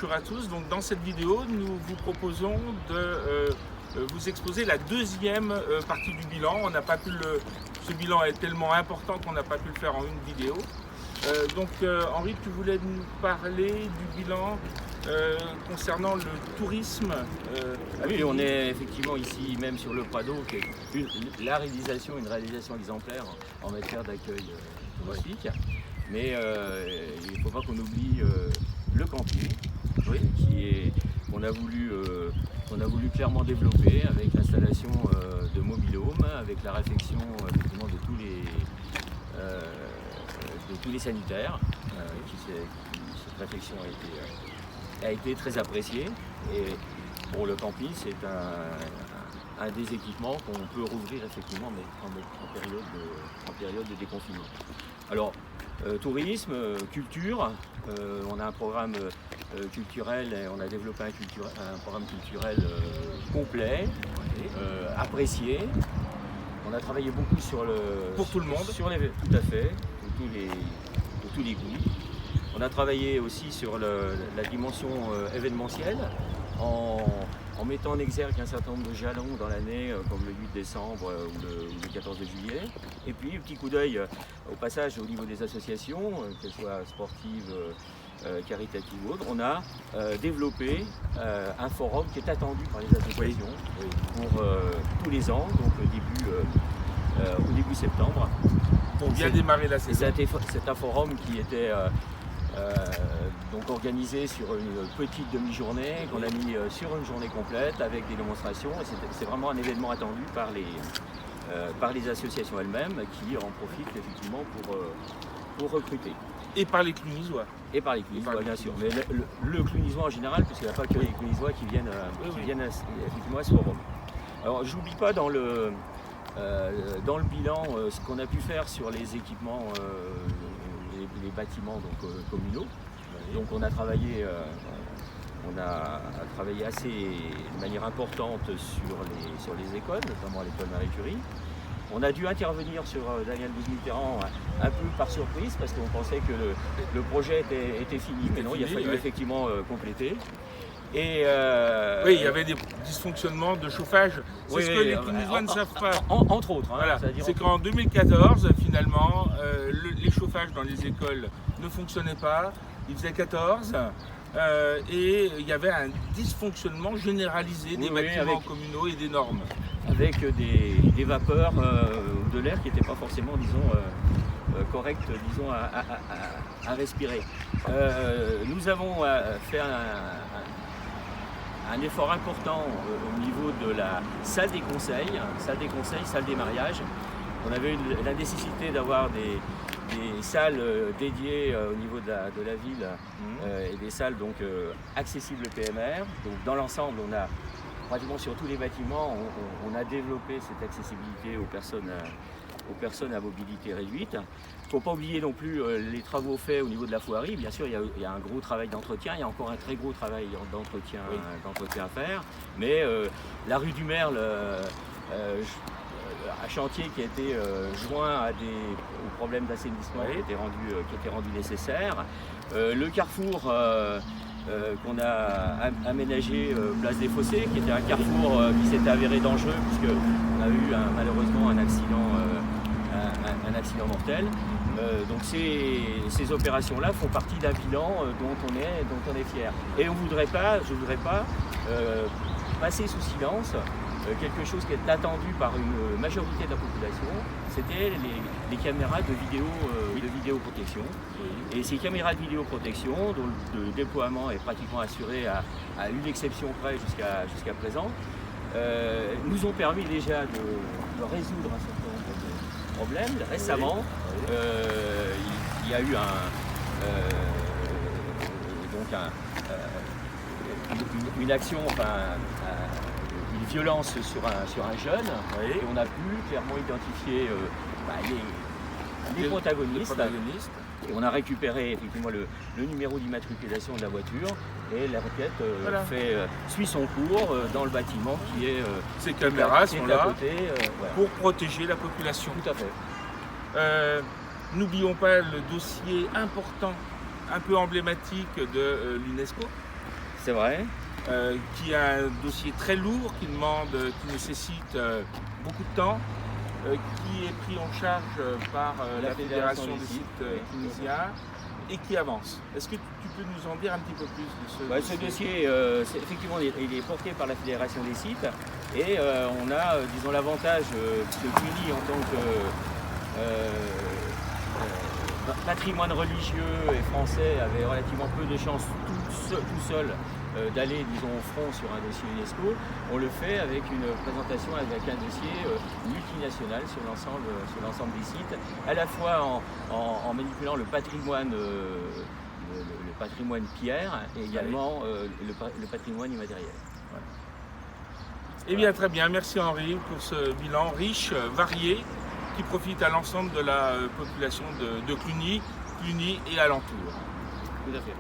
bonjour à tous. Donc, dans cette vidéo, nous vous proposons de vous exposer la deuxième partie du bilan. On n'a pas pu ce bilan est tellement important qu'on n'a pas pu le faire en une vidéo. Henri, tu voulais nous parler du bilan concernant le tourisme. Oui, on est effectivement ici même sur le Prado, qui est une réalisation exemplaire en matière d'accueil touristique. Mais il ne faut pas qu'on oublie le camping, qu'on a voulu clairement développer avec l'installation de mobil-home, avec la réfection effectivement de tous les sanitaires. Cette réflexion a été très appréciée. Et pour le camping, c'est un des équipements qu'on peut rouvrir effectivement mais en période de déconfinement. Alors, tourisme, culture, on a un programme culturel et on a développé un programme culturel complet, apprécié. On a travaillé beaucoup sur le... Pour tout le monde. Tout à fait, pour tous les goûts. On a travaillé aussi sur la dimension événementielle en mettant en exergue un certain nombre de jalons dans l'année, comme le 8 décembre ou le 14 juillet. Et puis, un petit coup d'œil au passage au niveau des associations, qu'elles soient sportives, caritatives ou autres. On a développé un forum qui est attendu par les associations pour tous les ans, donc au début septembre. Pour bien démarrer la saison. C'est un forum qui était donc organisé sur une petite demi-journée, qu'on a mis sur une journée complète avec des démonstrations. C'est vraiment un événement attendu par les associations elles-mêmes qui en profitent effectivement pour recruter. Et par les Clunisois. Et par les Clunisois, bien sûr. Mais le Clunisois en général, parce qu'il n'y a pas que les Clunisois qui viennent effectivement à ce forum. Alors, je n'oublie pas dans le bilan ce qu'on a pu faire sur les équipements, les bâtiments communaux. Donc on a travaillé de manière importante sur les écoles, notamment l'école Marie Curie. On a dû intervenir sur Daniel Mitterrand un peu par surprise parce qu'on pensait que le projet était fini, mais non, il a fallu effectivement compléter. Et oui, il y avait des dysfonctionnements de chauffage. C'est ce que les Clunisois ne savent pas. Entre autres. Hein, voilà. C'est qu'en 2014, finalement, les chauffages dans les écoles ne fonctionnaient pas. Il faisait 14 et il y avait un dysfonctionnement généralisé des bâtiments communaux et des normes. Avec des vapeurs de l'air qui n'étaient pas forcément, correctes, à respirer. Nous avons fait un effort important au niveau de la salle des conseils, salle des mariages. On avait la nécessité d'avoir des salles dédiées au niveau de la ville et des salles donc accessibles PMR. Donc dans l'ensemble, on a pratiquement sur tous les bâtiments, on a développé cette accessibilité aux personnes à mobilité réduite. Il ne faut pas oublier non plus les travaux faits au niveau de la foirie. Bien sûr, il y a un gros travail d'entretien, il y a encore un très gros travail d'entretien à faire. Mais la rue du Merle, un chantier qui a été joint aux problèmes d'assainissement qui était rendu nécessaire. Le carrefour qu'on a aménagé place des Fossés, qui était un carrefour qui s'était avéré dangereux puisqu'on a eu malheureusement un accident mortel. Donc ces opérations-là font partie d'un bilan dont on est fier. Et je ne voudrais pas passer sous silence quelque chose qui est attendu par une majorité de la population, c'était les caméras de vidéoprotection. Et ces caméras de vidéoprotection, dont le déploiement est pratiquement assuré à une exception près jusqu'à présent, nous ont permis déjà de résoudre un certain nombre de problèmes. Récemment, il y a eu une action, une violence sur un jeune, et on a pu clairement identifier les protagonistes. Et on a récupéré effectivement le numéro d'immatriculation de la voiture et la requête suit son cours dans le bâtiment qui est ces caméras sont là côté, pour protéger la population. Tout à fait. N'oublions pas le dossier important, un peu emblématique de l'UNESCO. C'est vrai. Qui a un dossier très lourd, qui nécessite beaucoup de temps, qui est pris en charge par la Fédération des sites clunisiens et qui avance. Est-ce que tu peux nous en dire un petit peu plus de ce dossier? Ce dossier, effectivement, il est porté par la Fédération des sites et on a, disons, l'avantage que Cluny, en tant que patrimoine religieux et français, avait relativement peu de chances tout seul d'aller, disons, au front sur un dossier UNESCO. On le fait avec une présentation, avec un dossier multinational sur l'ensemble des sites, à la fois en manipulant le patrimoine pierre et également le patrimoine immatériel. Voilà. Eh bien, très bien. Merci Henri pour ce bilan riche, varié, qui profite à l'ensemble de la population de Cluny et alentour. Tout à fait.